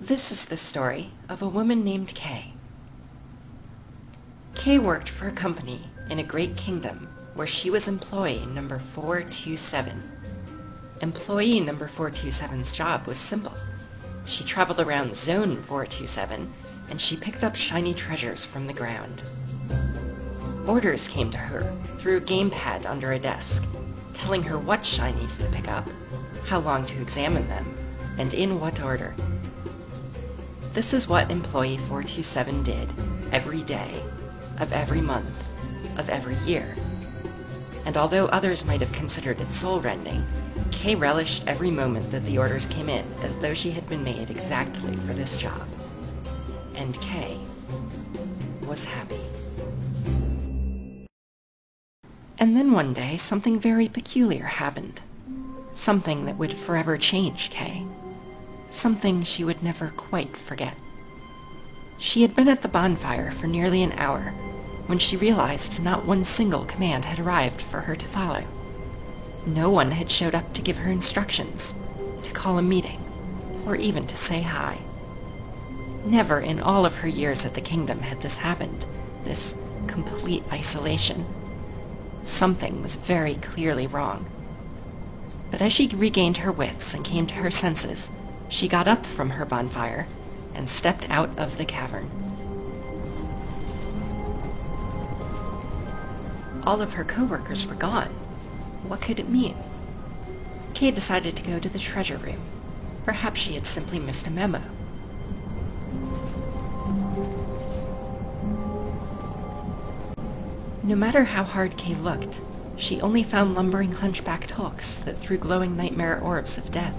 This is the story of a woman named Kay. Kay worked for a company in a great kingdom where she was employee number 427. Employee number 427's job was simple. She traveled around Zone 427, and she picked up shiny treasures from the ground. Orders came to her through a gamepad under a desk, telling her what shinies to pick up, how long to examine them, and in what order. This is what Employee 427 did every day, of every month, of every year. And although others might have considered it soul-rending, Kay relished every moment that the orders came in as though she had been made exactly for this job. And Kay was happy. And then one day, something very peculiar happened. Something that would forever change Kay. Something she would never quite forget. She had been at the bonfire for nearly an hour when she realized not one single command had arrived for her to follow. No one had showed up to give her instructions, to call a meeting, or even to say hi. Never in all of her years at the kingdom had this happened, this complete isolation. Something was very clearly wrong. But as she regained her wits and came to her senses, she got up from her bonfire and stepped out of the cavern. All of her co-workers were gone. What could it mean? Kay decided to go to the treasure room. Perhaps she had simply missed a memo. No matter how hard Kay looked, she only found lumbering hunchbacked hooks that threw glowing nightmare orbs of death.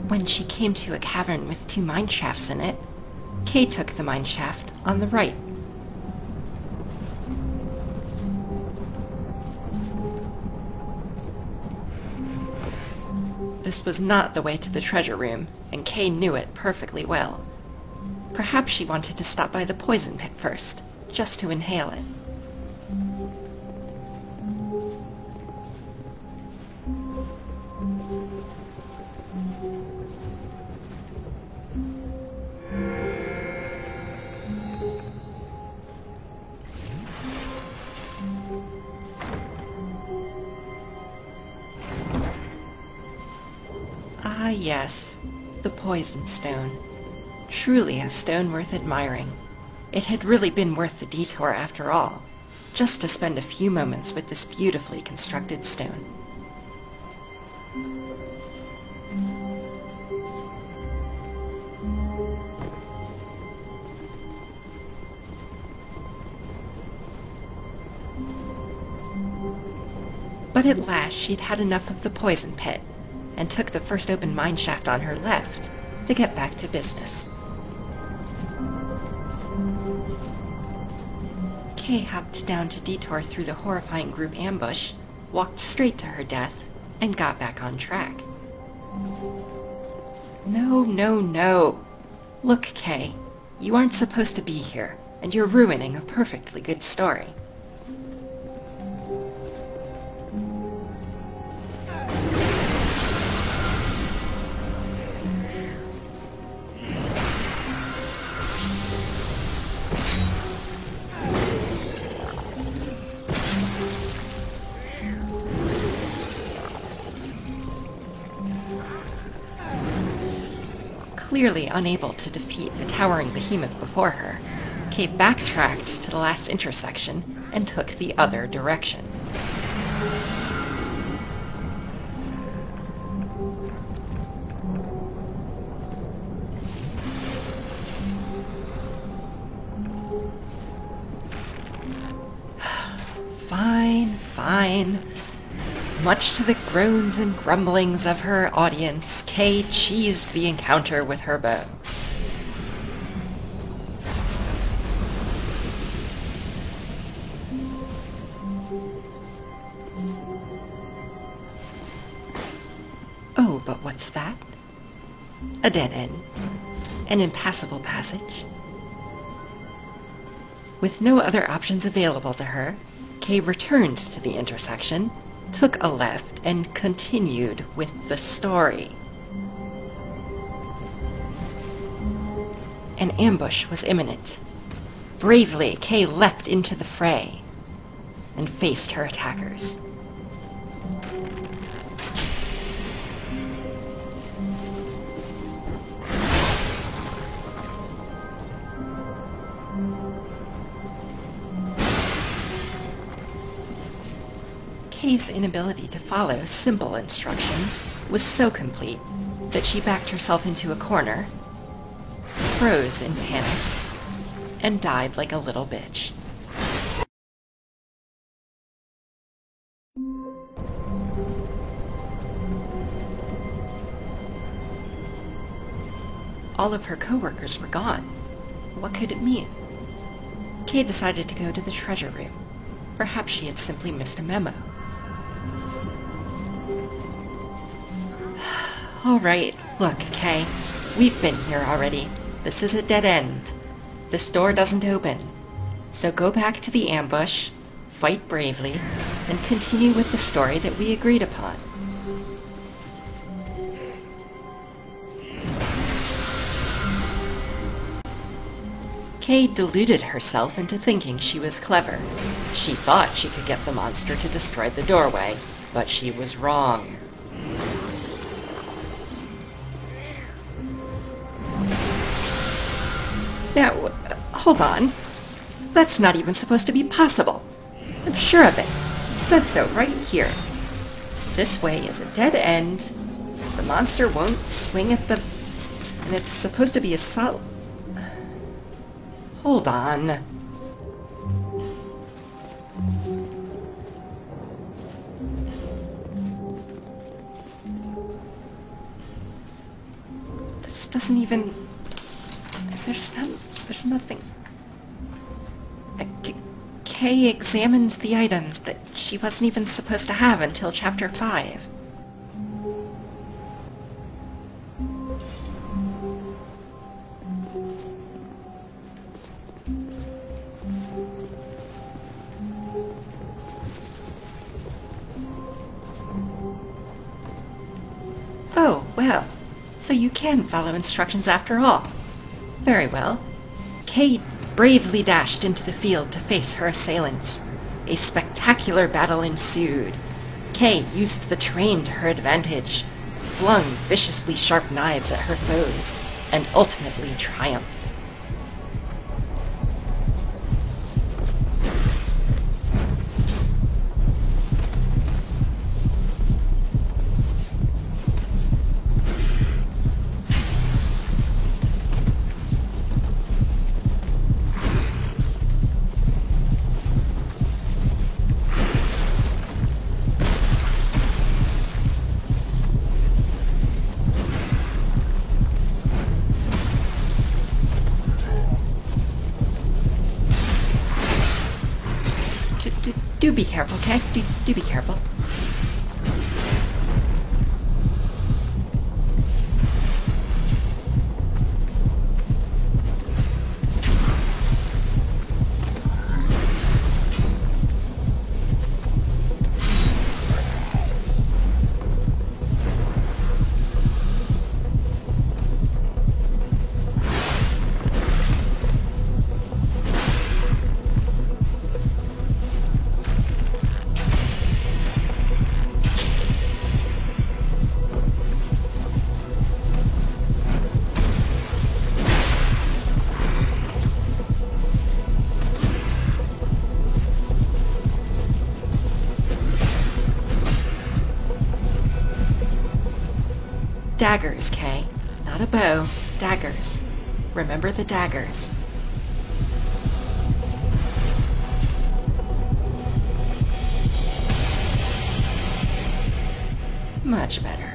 When she came to a cavern with 2 mine shafts in it, Kay took the mine shaft on the right. This was not the way to the treasure room, and Kay knew it perfectly well. Perhaps she wanted to stop by the poison pit first, just to inhale it. Ah, yes, the poison stone. Truly a stone worth admiring. It had really been worth the detour after all, just to spend a few moments with this beautifully constructed stone. But at last she'd had enough of the poison pit, and took the first open mine shaft on her left to get back to business. Kay hopped down to detour through the horrifying group ambush, walked straight to her death, and got back on track. No, no, no. Look, Kay, you aren't supposed to be here, and you're ruining a perfectly good story. Clearly unable to defeat the towering behemoth before her, Kay backtracked to the last intersection and took the other direction. Fine, fine. Much to the groans and grumblings of her audience, Kay cheesed the encounter with her bow. Oh, but what's that? A dead end. An impassable passage. With no other options available to her, Kay returned to the intersection took a left, and continued with the story. An ambush was imminent. Bravely, Kay leapt into the fray and faced her attackers. Kay's inability to follow simple instructions was so complete that she backed herself into a corner, froze in panic, and died like a little bitch. All of her coworkers were gone. What could it mean? Kay decided to go to the treasure room. Perhaps she had simply missed a memo. All right, look, Kay. We've been here already. This is a dead end. This door doesn't open. So go back to the ambush, fight bravely, and continue with the story that we agreed upon. Kay deluded herself into thinking she was clever. She thought she could get the monster to destroy the doorway, but she was wrong. Now, hold on. That's not even supposed to be possible. I'm sure of it. It says so right here. This way is a dead end. The monster won't swing at the... And it's supposed to be a solid... Hold on. This doesn't even... There's nothing. Kay examined the items that she wasn't even supposed to have until Chapter 5. Oh, well, so you can follow instructions after all. Very well. Kay bravely dashed into the field to face her assailants. A spectacular battle ensued. Kay used the terrain to her advantage, flung viciously sharp knives at her foes, and ultimately triumphed. Do be careful, Kay. Do be careful. Daggers, Kay. Not a bow. Daggers. Remember the daggers. Much better.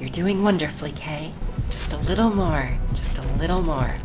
You're doing wonderfully, Kay. Just a little more, just a little more.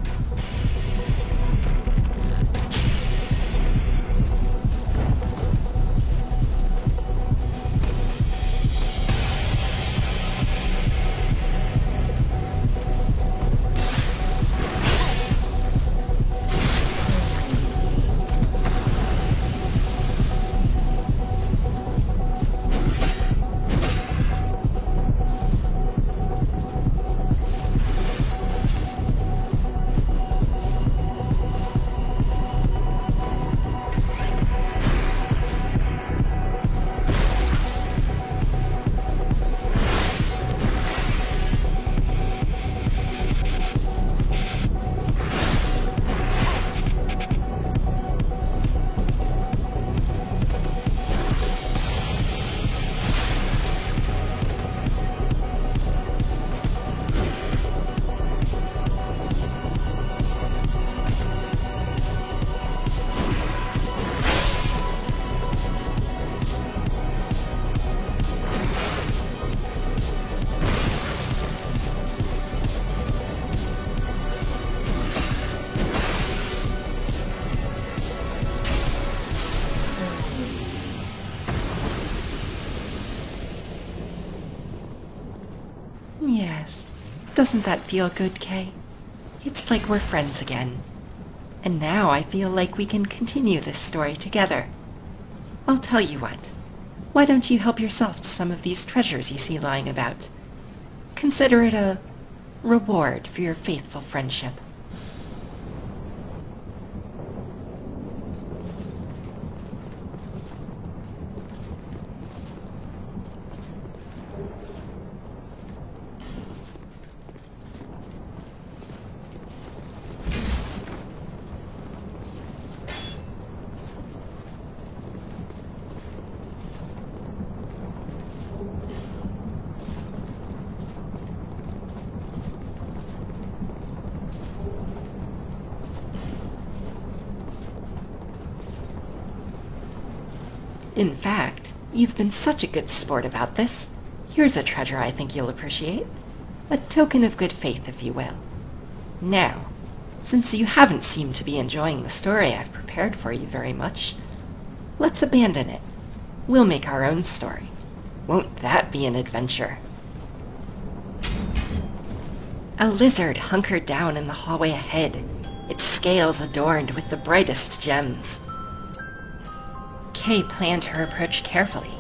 Yes. Doesn't that feel good, Kay? It's like we're friends again. And now I feel like we can continue this story together. I'll tell you what. Why don't you help yourself to some of these treasures you see lying about? Consider it a reward for your faithful friendship. In fact, you've been such a good sport about this. Here's a treasure I think you'll appreciate. A token of good faith, if you will. Now, since you haven't seemed to be enjoying the story I've prepared for you very much, let's abandon it. We'll make our own story. Won't that be an adventure? A lizard hunkered down in the hallway ahead, its scales adorned with the brightest gems. Kay planned her approach carefully.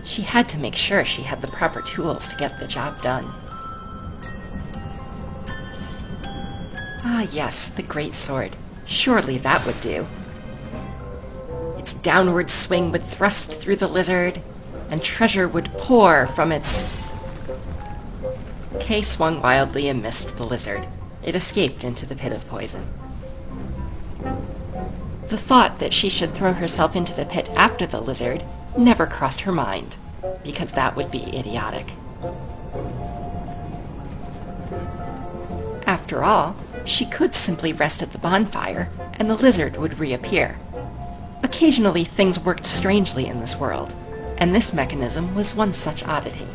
She had to make sure she had the proper tools to get the job done. Ah yes, the great sword. Surely that would do. Its downward swing would thrust through the lizard, and treasure would pour from its... Kay swung wildly and missed the lizard. It escaped into the pit of poison. The thought that she should throw herself into the pit after the lizard never crossed her mind, because that would be idiotic. After all, she could simply rest at the bonfire, and the lizard would reappear. Occasionally things worked strangely in this world, and this mechanism was one such oddity.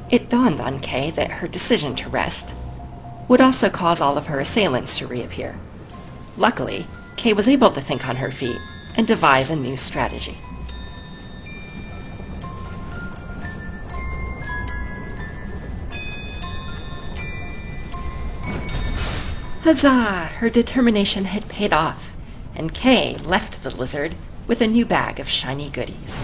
It dawned on Kay that her decision to rest would also cause all of her assailants to reappear. Luckily, Kay was able to think on her feet and devise a new strategy. Huzzah! Her determination had paid off, and Kay left the lizard with a new bag of shiny goodies.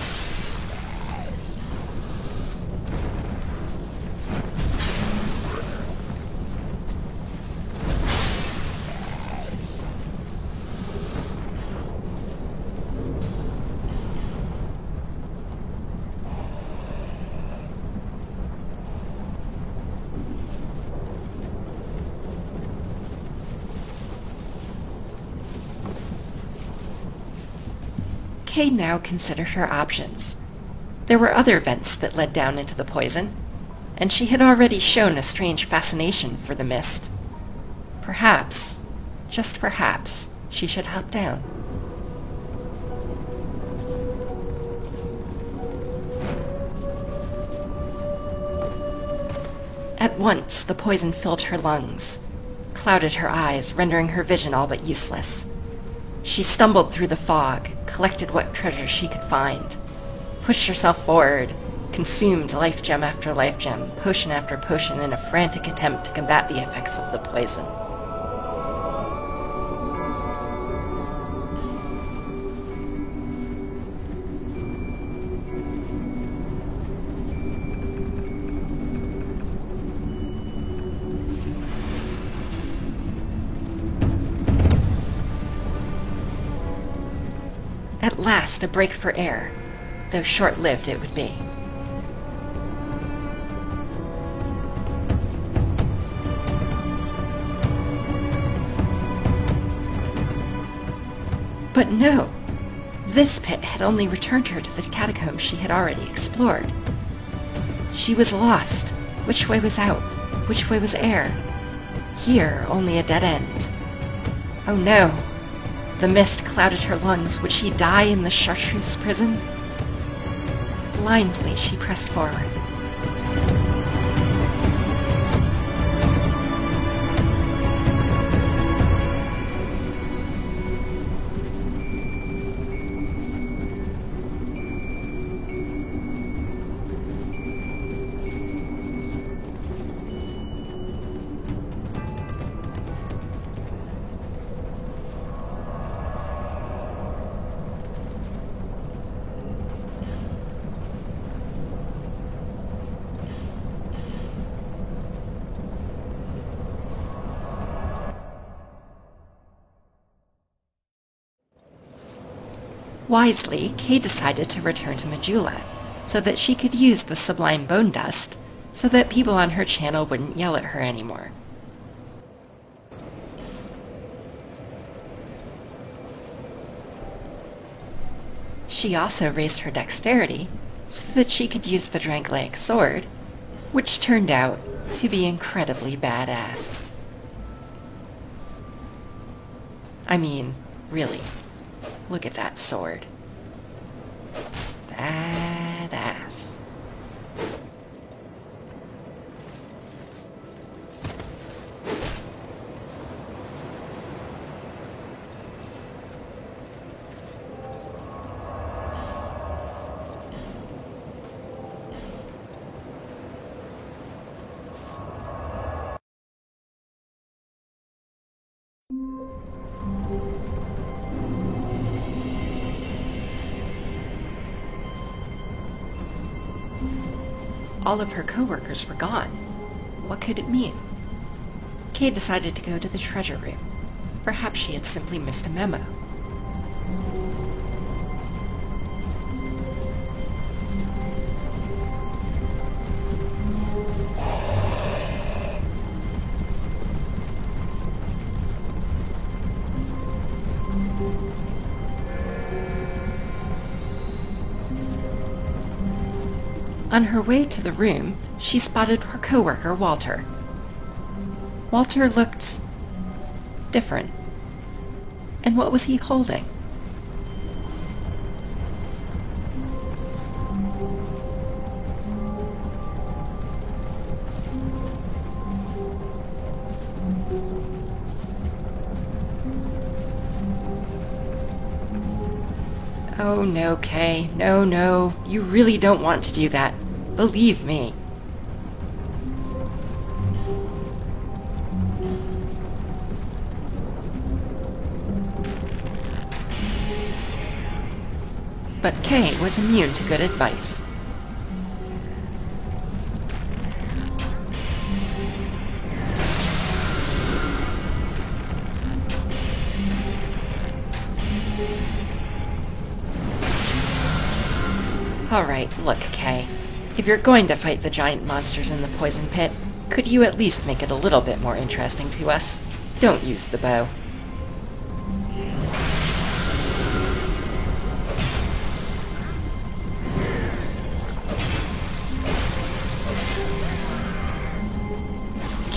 Kay now considered her options. There were other vents that led down into the poison, and she had already shown a strange fascination for the mist. Perhaps, just perhaps, she should hop down. At once, the poison filled her lungs, clouded her eyes, rendering her vision all but useless. She stumbled through the fog, collected what treasure she could find, pushed herself forward, consumed life gem after life gem, potion after potion in a frantic attempt to combat the effects of the poison. At last, a break for air, though short-lived it would be. But no! This pit had only returned her to the catacombs she had already explored. She was lost. Which way was out? Which way was air? Here, only a dead end. Oh no! The mist clouded her lungs. Would she die in the Chartreuse prison? Blindly, she pressed forward. Wisely, Kay decided to return to Majula, so that she could use the sublime bone dust, so that people on her channel wouldn't yell at her anymore. She also raised her dexterity, so that she could use the Drangleic sword, which turned out to be incredibly badass. I mean, really. Look at that sword. Badass. All of her co-workers were gone. What could it mean? Kay decided to go to the treasure room. Perhaps she had simply missed a memo. On her way to the room, she spotted her co-worker, Walter. Walter looked different. And what was he holding? Oh no, Kay. No. You really don't want to do that. Believe me. But Kay was immune to good advice. Alright, look, Kay. If you're going to fight the giant monsters in the poison pit, could you at least make it a little bit more interesting to us? Don't use the bow.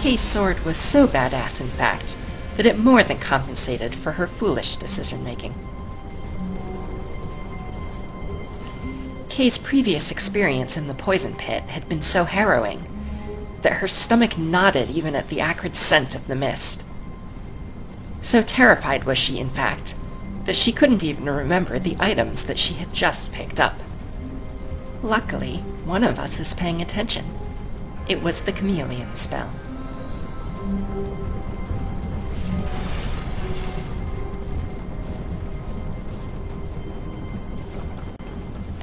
Kay's sword was so badass, in fact, that it more than compensated for her foolish decision-making. Kay's previous experience in the poison pit had been so harrowing that her stomach knotted even at the acrid scent of the mist. So terrified was she, in fact, that she couldn't even remember the items that she had just picked up. Luckily, one of us is paying attention. It was the chameleon spell.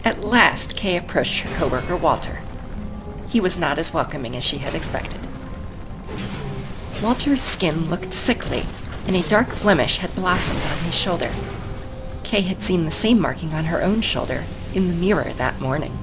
At last, Kay approached her coworker Walter. He was not as welcoming as she had expected. Walter's skin looked sickly, and a dark blemish had blossomed on his shoulder. Kay had seen the same marking on her own shoulder in the mirror that morning.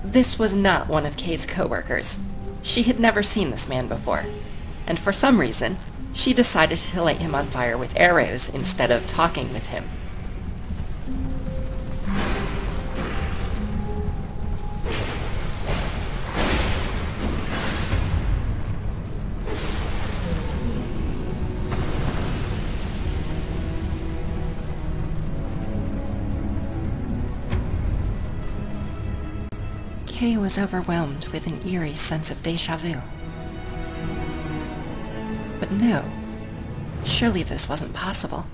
This was not one of Kay's coworkers. She had never seen this man before, and for some reason, she decided to light him on fire with arrows instead of talking with him. Kay was overwhelmed with an eerie sense of déjà vu. But no, surely this wasn't possible.